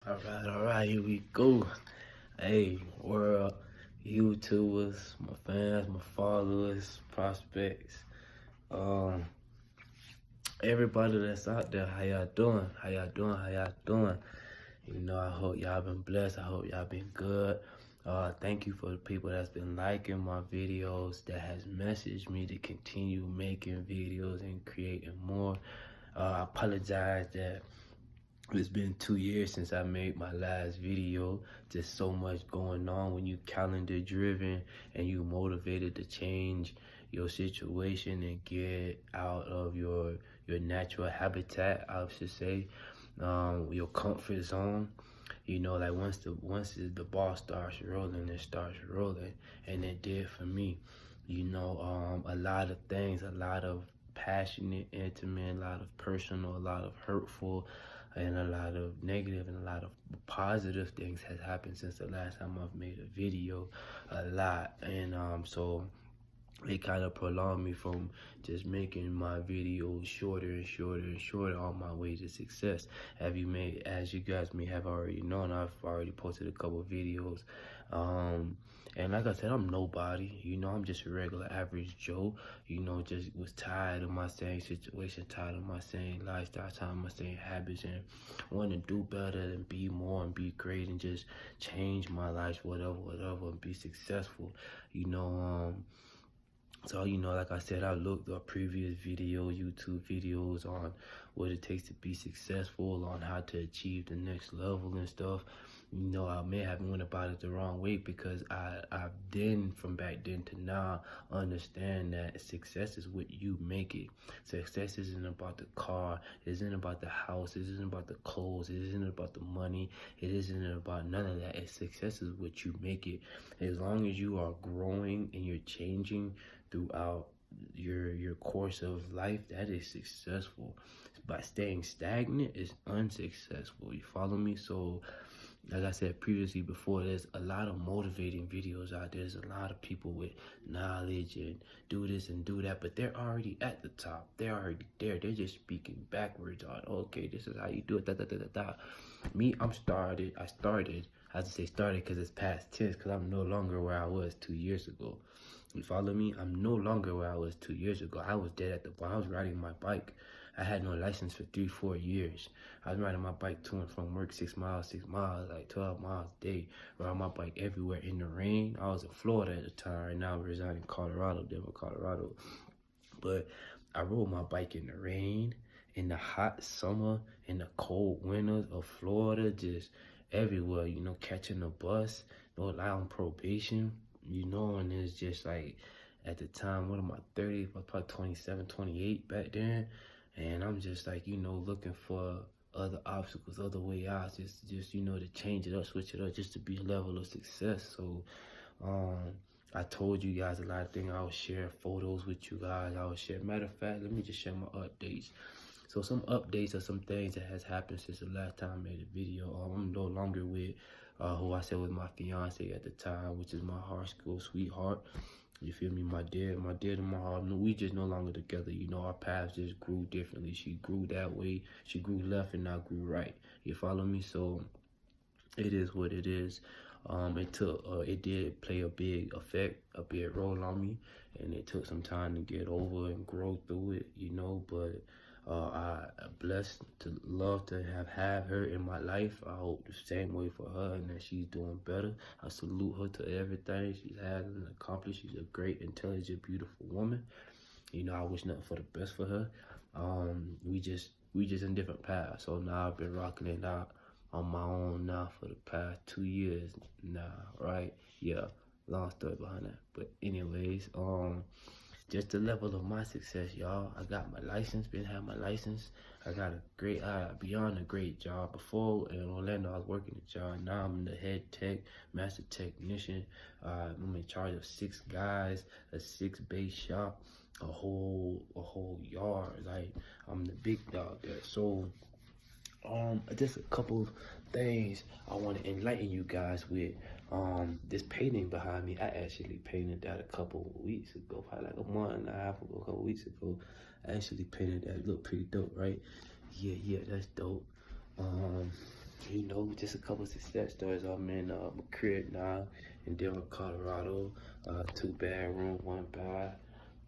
All right, here we go. Hey, world, YouTubers, my fans, my followers, prospects, um, everybody that's out there, how y'all doing? How y'all doing? How y'all doing? I hope y'all been blessed. I hope y'all been good. Thank you for the people that's been liking my videos, that has messaged me to continue making videos and creating more. I apologize that it's been 2 years since I made my last video. Just so much going on when you calendar driven and you motivated to change your situation and get out of your natural habitat, I should say, your comfort zone. Like once the ball starts rolling, it starts rolling, and it did for me. A lot of things, a lot of passionate, intimate, a lot of personal, a lot of hurtful, and a lot of negative and a lot of positive things has happened since the last time I've made a video. A lot. And so it kind of prolonged me from just making my videos shorter and shorter and shorter on my way to success. As you guys may have already known, I've already posted a couple videos. And like I said, I'm nobody. I'm just a regular average Joe. Just was tired of my same situation, tired of my same lifestyle, tired of my same habits, and wanting to do better and be more and be great and just change my life, whatever, and be successful. So, like I said, I looked up previous YouTube videos on what it takes to be successful, on how to achieve the next level and stuff. I may have went about it the wrong way because I've then, from back then to now, understand that success is what you make it. Success isn't about the car, it isn't about the house, it isn't about the clothes, it isn't about the money, it isn't about none of that. Success is what you make it. As long as you are growing and you're changing throughout your course of life, that is successful. By staying stagnant is unsuccessful. You follow me? So like I said previously before, there's a lot of motivating videos out there. There's a lot of people with knowledge and do this and do that, but they're already at the top. They're already there. They're just speaking backwards on, okay, this is how you do it, da da da da da. Me, I started, I have to say started because it's past tense, because I'm no longer where I was 2 years ago. You follow me? I'm no longer where I was 2 years ago. I was dead at the bar. I was riding my bike. I had no license for 3-4 years. I was riding my bike to and from work 6 miles, like 12 miles a day. Riding my bike everywhere in the rain. I was in Florida at the time. Right now I reside in Colorado, Denver, Colorado. But I rode my bike in the rain, in the hot summer, in the cold winters of Florida, just everywhere, catching a bus, no lie on probation, and it's just like, at the time, what am I, 30, I was probably 27, 28 back then, and I'm just like, looking for other obstacles, other way out, just to change it up, switch it up, just to be a level of success. So, I told you guys a lot of things. I will share photos with you guys. I will share, matter of fact, let me just share my updates. So some updates are some things that has happened since the last time I made a video. I'm no longer with who I said was my fiance at the time, which is my high school sweetheart. You feel me? My dear and my heart. No, we just no longer together. Our paths just grew differently. She grew that way. She grew left and I grew right. You follow me? So it is what it is. It did play a big effect, a big role on me, and it took some time to get over and grow through it, but I'm blessed to love to have her in my life. I hope the same way for her and that she's doing better. I salute her to everything she's had and accomplished. She's a great, intelligent, beautiful woman. I wish nothing for the best for her. We just in different paths. So now I've been rocking it out on my own now for the past 2 years now, right? Yeah, long story behind that. But anyways, just the level of my success, y'all. I got my license, had my license. I got beyond a great job. Before in Orlando, I was working a job. Now I'm the head tech, master technician. I'm in charge of 6 guys, a 6-bay shop, a whole yard. Like, I'm the big dog there. So, just a couple things I want to enlighten you guys with. This painting behind me, I actually painted that a couple weeks ago, probably like a month and a half ago, a couple weeks ago. I actually painted that. It looked pretty dope, right? Yeah, that's dope. You know, just a couple success stories. I'm in my crib now in Denver, Colorado. 2 bedroom, 1 bath.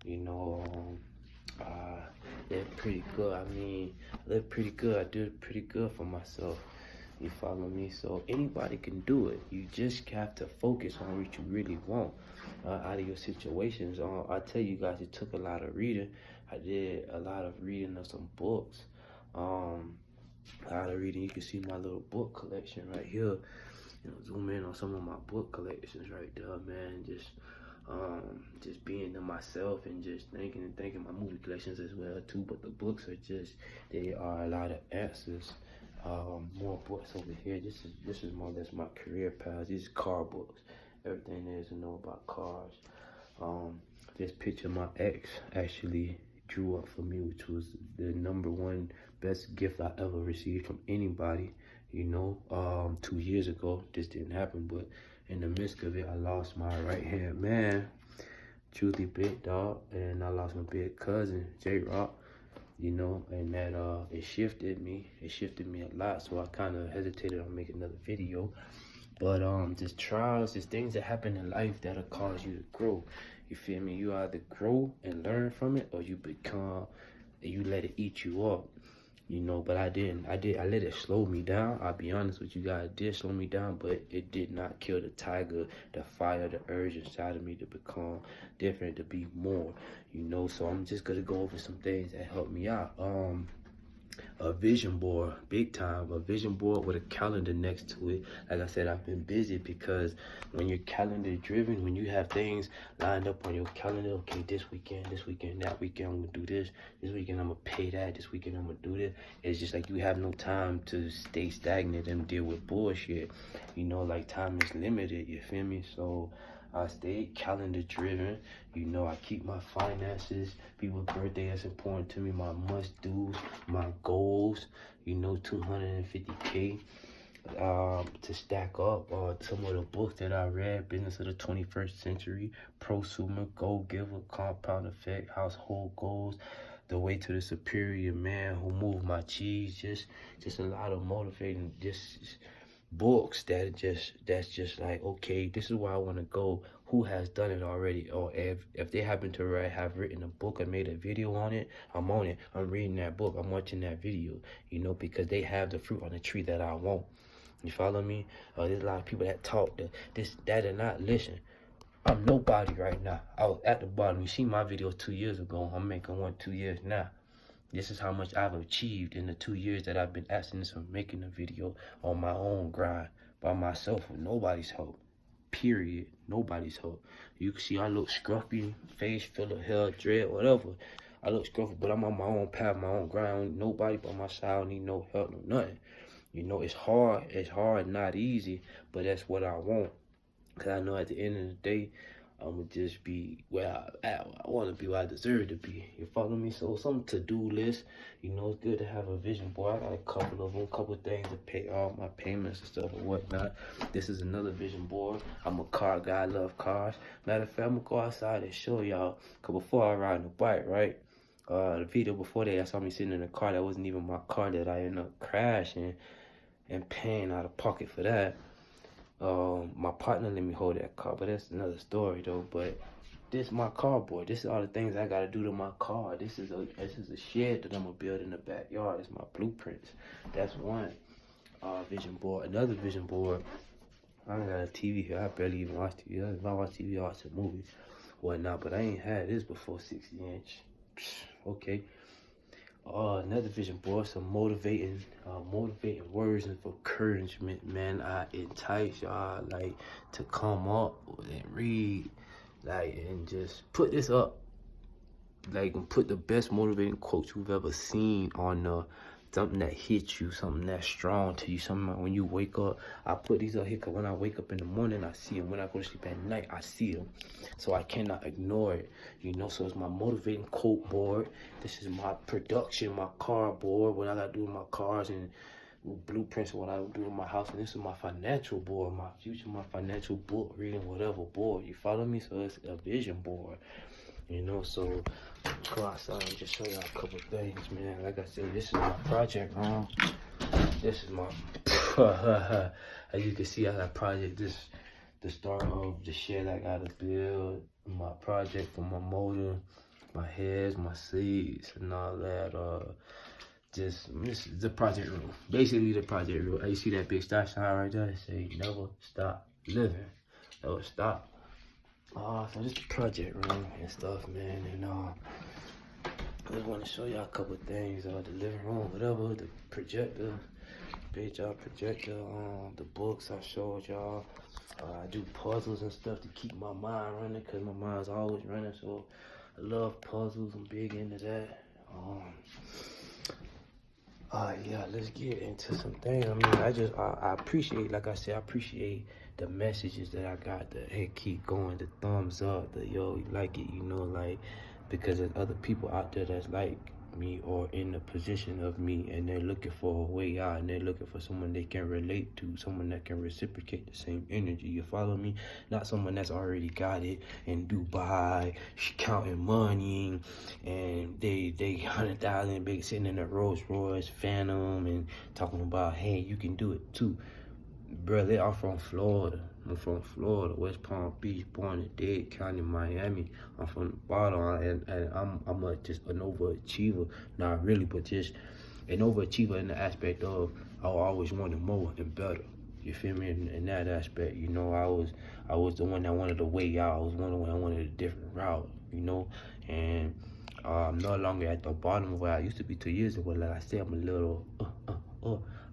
You know, live pretty good. I mean, live pretty good. I did pretty good for myself. You follow me? So anybody can do it. You just have to focus on what you really want out of your situations. I tell you guys, it took a lot of reading. I did a lot of reading of some books. A lot of reading. You can see my little book collection right here. You know, zoom in on some of my book collections right there, man. Just being to myself and just thinking my movie collections as well too. But the books are they are a lot of answers. More books over here. This is more or less my career path. These car books. Everything there is to know about cars. This picture my ex actually drew up for me, which was the #1 best gift I ever received from anybody. You know, 2 years ago, this didn't happen, but in the midst of it, I lost my right hand man, truly big dog, and I lost my big cousin, J-Rock. You know, and that it shifted me a lot, so I kind of hesitated on making another video. But just trials, just things that happen in life that'll cause you to grow. You feel me? You either grow and learn from it, or you let it eat you up. You know, but I didn't. I let it slow me down. I'll be honest with you guys, it did slow me down, but it did not kill the tiger, the fire, the urge inside of me to become different, to be more, you know. So I'm just gonna go over some things that helped me out. A vision board, big time. A vision board with a calendar next to it. Like I said, I've been busy because when you're calendar driven, when you have things lined up on your calendar, okay, this weekend, that weekend, I'm gonna do this weekend, I'm gonna pay that, this weekend, I'm gonna do this. It's just like you have no time to stay stagnant and deal with bullshit. You know, like time is limited, you feel me? So I stay calendar driven. You know, I keep my finances. People's birthday is important to me. My must do's, my goals. You know, 250K to stack up. Some of the books that I read: Business of the 21st Century, Prosumer, Go Giver, Compound Effect, Household Goals, The Way to the Superior Man Who Moved My Cheese. Just a lot of motivating books that's just like, okay, this is where I want to go. Who has done it already? Or if they happen to have written a book or made a video on it, I'm on it. I'm reading that book. I'm watching that video, you know, because they have the fruit on the tree that I want. You follow me? There's a lot of people that talk that and not listen. I'm nobody right now. I was at the bottom. You see my videos 2 years ago. I'm making one 2 years now. This is how much I've achieved in the 2 years that I've been abstinent from making a video on my own grind, by myself, with nobody's help. Period. Nobody's help. You can see I look scruffy, face full of hair, dread, whatever. I look scruffy, but I'm on my own path, my own grind. Nobody by my side. I don't need no help, no nothing. You know, it's hard, not easy, but that's what I want. Because I know at the end of the day, I'm going to just be where I want to be, where I deserve to be. You follow me? So some to-do list. You know, it's good to have a vision board. I got a couple of them, couple of things to pay all my payments and stuff and whatnot. This is another vision board. I'm a car guy. I love cars. Matter of fact, I'm going to go outside and show y'all. Because before I ride the bike, right? The video before that, I saw me sitting in a car that wasn't even my car, that I ended up crashing and paying out of pocket for that. My partner let me hold that car, but that's another story though. But this is my car board. This is all the things I gotta do to my car. This is a shed that I'm gonna build in the backyard. It's my blueprints. That's one vision board. Another vision board. I don't got a TV here. I barely even watch TV. If I watch TV, I watch a movie, whatnot. But I ain't had this before, 60-inch. Okay. Another vision board, some motivating words of encouragement, man. I entice y'all like to come up and read, like, and just put this up, like, and put the best motivating quotes you've ever seen on something that hits you, something that's strong to you, something when you wake up. I put these up here because when I wake up in the morning, I see them. When I go to sleep at night, I see them. So I cannot ignore it, you know. So it's my motivating quote board. This is my production, my car board, what I got to do with my cars and blueprints of what I do in my house. And this is my financial board, my future, my financial book, reading whatever board. You follow me? So it's a vision board. You know, so go outside and just show y'all a couple things, man. Like I said, this is my project, This is my, as you can see, I got project this, the start of the shed I gotta build, my project for my motor, my heads, my seats, and all that. This is the project room. Basically the project room. You see that big stop sign right there? It say never stop living. Never stop. So this the project room and stuff, man. And I just want to show y'all a couple things. The living room, whatever, the projector, big job projector, the books I showed y'all. I do puzzles and stuff to keep my mind running, cause my mind's always running. So I love puzzles. I'm big into that. Yeah, let's get into some things. I mean, I appreciate, like I said, I appreciate the messages that I got, the hey, keep going, the thumbs up, the yo, you like it, you know, like, because there's other people out there that's like me or in the position of me, and they're looking for a way out, and they're looking for someone they can relate to, someone that can reciprocate the same energy. You follow me? Not someone that's already got it in Dubai, counting money, and they 100,000 big sitting in a Rolls Royce Phantom and talking about, hey, you can do it too. Brother, I'm from Florida. West Palm Beach, born in Dade County, Miami. I'm from the bottom, and I'm just an overachiever. Not really, but just an overachiever in the aspect of I always wanted more and better. You feel me? In that aspect, you know, I was the one that wanted a way out. I was one that wanted a different route, you know, and I'm no longer at the bottom of where I used to be 2 years ago. Like I said, I'm a little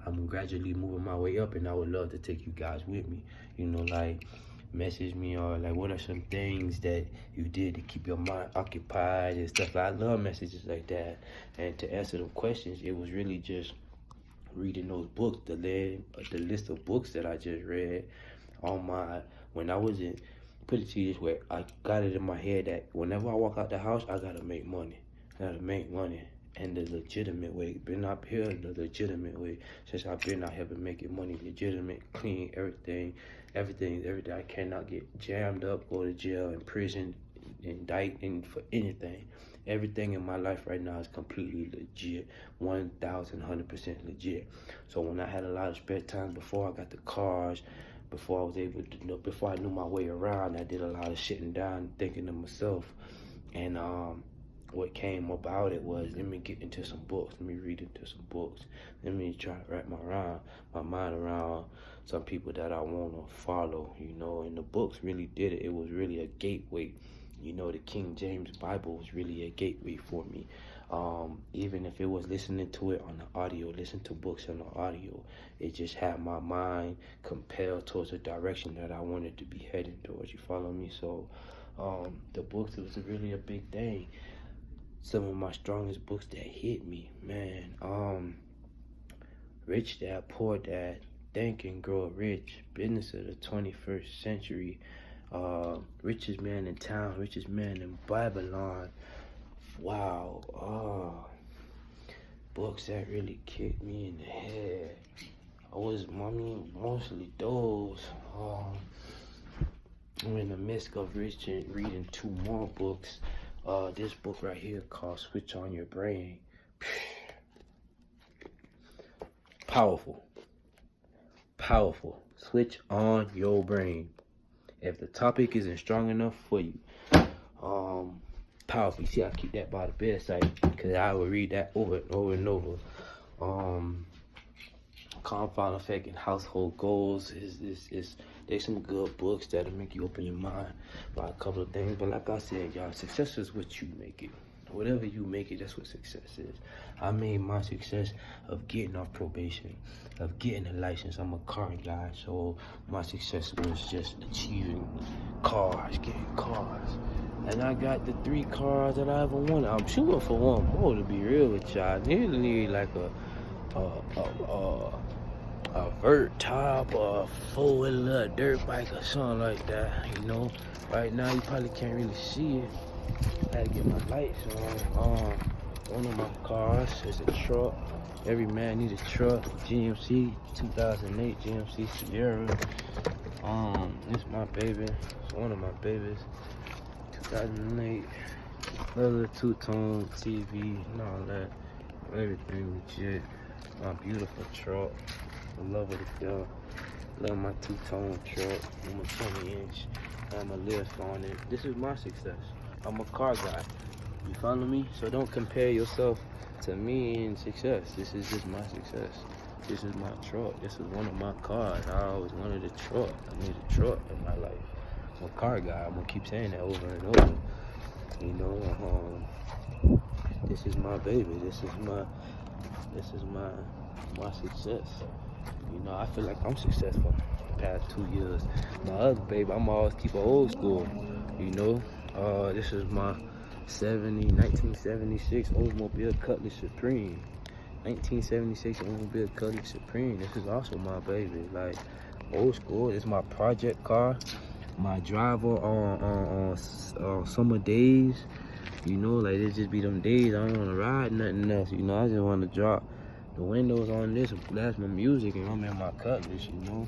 I'm gradually moving my way up, and I would love to take you guys with me. You know, like, message me, or like, what are some things that you did to keep your mind occupied and stuff. I love messages like that. And to answer the questions, it was really just reading those books, the list of books that I just read on my, when I was in, put it to you this way, I got it in my head that whenever I walk out the house, I gotta make money. And the legitimate way. Been up here the legitimate way. Since I've been out here been making money legitimate, clean, everything. I cannot get jammed up, go to jail, in prison, indicted for anything. Everything in my life right now is completely legit. 1,100% legit. So when I had a lot of spare time before I got the cars, before I was able to know, before I knew my way around, I did a lot of sitting down, thinking to myself. And what came about it was, let me get into some books, let me read into some books, let me try to wrap my mind around some people that I want to follow, you know. And the books really did it. It was really a gateway, you know. The King James Bible was really a gateway for me. Even if it was listening to it on the audio, listen to books on the audio, it just had my mind compelled towards a direction that I wanted to be heading towards. You follow me? So the books was really a big thing. Some of my strongest books that hit me, man. Rich Dad, Poor Dad, Think and Grow Rich, Business of the 21st Century, Richest Man in Town, Richest Man in Babylon. Wow. Books that really kicked me in the head. Mostly those. I'm in the midst of reading 2 more books. This book right here called Switch on Your Brain. Powerful. Switch on your brain. If the topic isn't strong enough for you, powerful. You see, I keep that by the bedside because I will read that over and over and over. Compound Effect and Household Goals there's some good books that'll make you open your mind about a couple of things. But like I said, y'all, success is what you make it. Whatever you make it, that's what success is. I made my success of getting off probation, of getting a license. I'm a car guy, so my success was just achieving getting cars. And I got the 3 cars that I ever wanted. I'm shooting for one more, to be real with y'all. I need like a vert top or a 4-wheeler, dirt bike or something like that, you know. Right now you probably can't really see it. I had to get my lights on. One of my cars is a truck. Every man needs a truck. GMC 2008 GMC Sierra. This my baby. It's one of my babies. 2008. Another 2-tone TV and all that. Everything legit. My beautiful truck. I love it still. Love my two-tone truck. I'm a 20-inch. I'm a lift on it. This is my success. I'm a car guy. You follow me? So don't compare yourself to me in success. This is just my success. This is my truck. This is one of my cars. I always wanted a truck. I need a truck in my life. I'm a car guy. I'm gonna keep saying that over and over. You know, this is my baby. This is my success. You know, I feel like I'm successful the past 2 years. My other baby, I'm always keep it old school. You know, this is my 1976 Oldsmobile Cutlass Supreme. 1976 Oldsmobile Cutlass Supreme. This is also my baby. Like, old school. It's my project car. My driver on summer days. You know, like, it just be them days I don't want to ride nothing else. You know, I just want to drop the windows on this and blast my music, and I'm in my Cutlass, you know.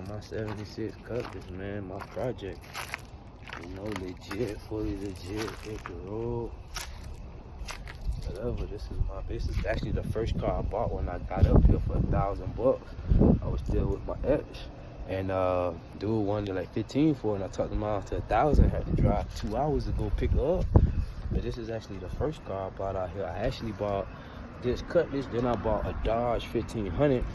My 76 Cutlass, man, my project. You know, legit, fully legit, hit the road. Whatever, this is actually the first car I bought when I got up here for $1,000. I was still with my ex. And dude wanted like 15 for it, and I talked him out to 1,000. Had to drive 2 hours to go pick her up. But this is actually the first car I bought out here. I actually bought this Cutlass, then I bought a Dodge 1500,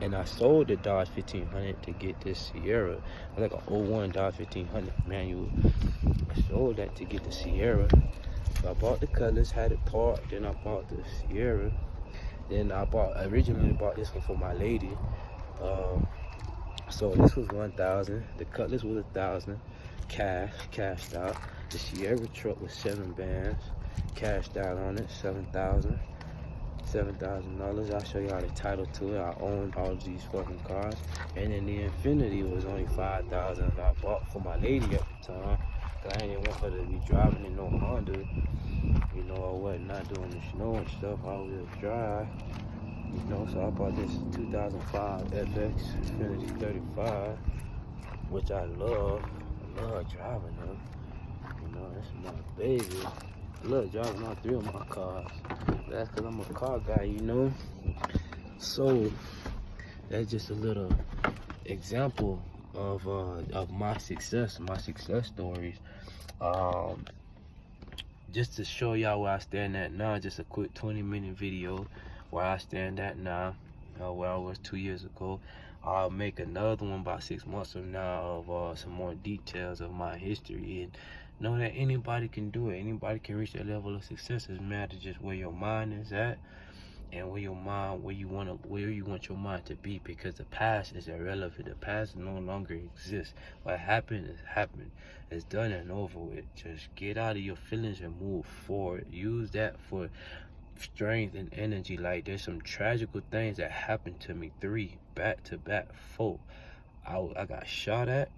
and I sold the Dodge 1500 to get this Sierra, like a 01 Dodge 1500 manual. I sold that to get the Sierra. So I bought the Cutlass, had it parked, then I bought the Sierra. Then I originally bought this one for my lady. So this was 1,000. The Cutlass was 1,000, cashed out. The Sierra truck was 7 bands, cashed out on it, $7,000. I'll show y'all the title to it. I owned all of these fucking cars. And then the Infinity was only 5,000. I bought for my lady at the time. I didn't want her to be driving in no Honda. You know, I wasn't not doing the snow and stuff. I was dry. You know, so I bought this 2005 FX Infinity 35, which I love. I love driving them. You know, that's my baby. I love driving all 3 of my cars. That's because I'm a car guy, you know. So that's just a little example of my success stories. Just to show y'all where I stand at now. Just a quick 20-minute video where I stand at now, where I was 2 years ago. I'll make another one about 6 months from now of some more details of my history, and know that anybody can do it. Anybody can reach that level of success. It matters just where your mind is at, and where you want your mind to be, because the past is irrelevant. The past no longer exists. What happened is happened. It's done and over with. Just get out of your feelings and move forward. Use that for strength and energy. Like, there's some tragical things that happened to me, 3 back-to-back, 4. I got shot at.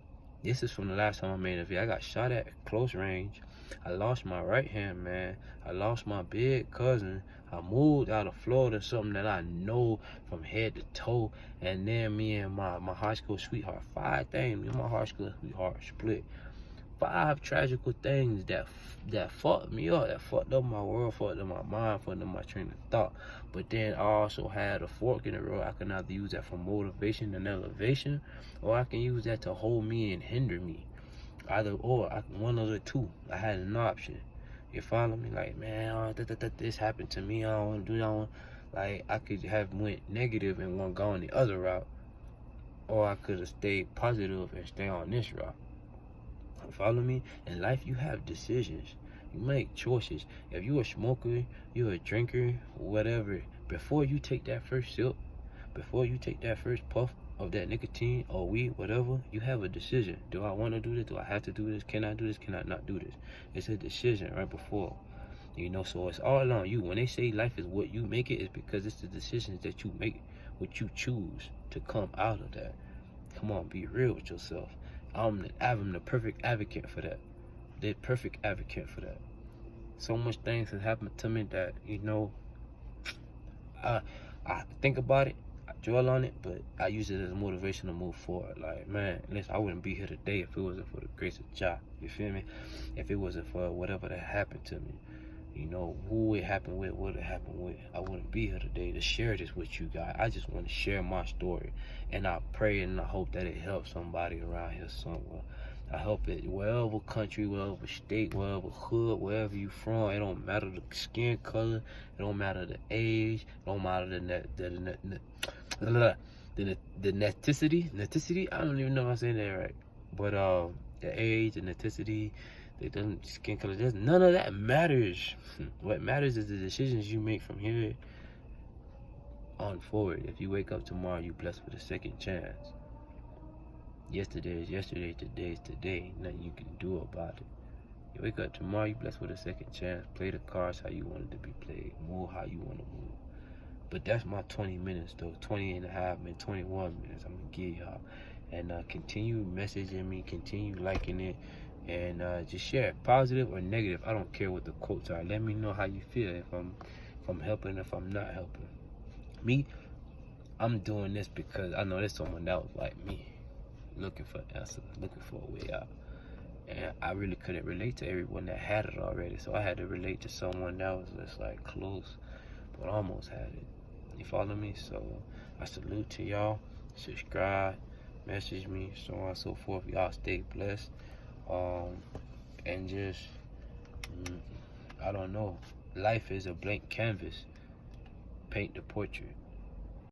This is from the last time I made a video. I got shot at close range. I lost my right hand man. I lost my big cousin. I moved out of Florida, something that I know from head to toe. And then me and my high school sweetheart, 5 things. Me and my high school sweetheart split. 5 tragical things that fucked me up, that fucked up my world, fucked up my mind, fucked up my train of thought. But then I also had a fork in the road. I can either use that for motivation and elevation, or I can use that to hold me and hinder me. One of the two. I had an option. You follow me? Like, man, this happened to me. I don't want to do that. Like, I could have went negative and gone the other route, or I could have stayed positive and stay on this route. Follow me? In life, you have decisions. You make choices. If you're a smoker, you're a drinker, whatever, before you take that first sip, before you take that first puff of that nicotine or weed, whatever, you have a decision. Do I want to do this? Do I have to do this? Can I do this? Can I not do this? It's a decision right before. You know, so it's all on you. When they say life is what you make it, it's because it's the decisions that you make, what you choose to come out of that. Come on, be real with yourself. I'm the perfect advocate for that. The perfect advocate for that. So much things have happened to me that, you know, I think about it, I dwell on it, but I use it as motivation to move forward. Like, man, listen, I wouldn't be here today if it wasn't for the grace of Jah. You feel me? If it wasn't for whatever that happened to me. You know, who it happened with, what it happened with. I wouldn't be here today to share this with you guys. I just want to share my story. And I pray and I hope that it helps somebody around here somewhere. I hope it, wherever country, wherever state, wherever hood, wherever you from, it don't matter the skin color, it don't matter the age, it don't matter the neticity. I don't even know if I'm saying that right. But the age, the neticity, the skin color, none of that matters. What matters is the decisions you make from here on forward. If you wake up tomorrow, you blessed with a second chance. Yesterday is yesterday, today is today. Nothing you can do about it. You wake up tomorrow, you blessed with a second chance. Play the cards how you want it to be played. Move how you want to move. But that's my 20 minutes though. 20 and a half minutes, 21 minutes I'm gonna give y'all. And continue messaging me, continue liking it, and just share it, positive or negative. I don't care what the quotes are. Let me know how you feel, if I'm helping, if I'm not helping. Me, I'm doing this because I know there's someone else like me, looking for answers, looking for a way out. And I really couldn't relate to everyone that had it already, so I had to relate to someone that was just like close, but almost had it. You follow me? So I salute to y'all. Subscribe, message me, so on and so forth. Y'all stay blessed. And just, I don't know. Life is a blank canvas. Paint the portrait.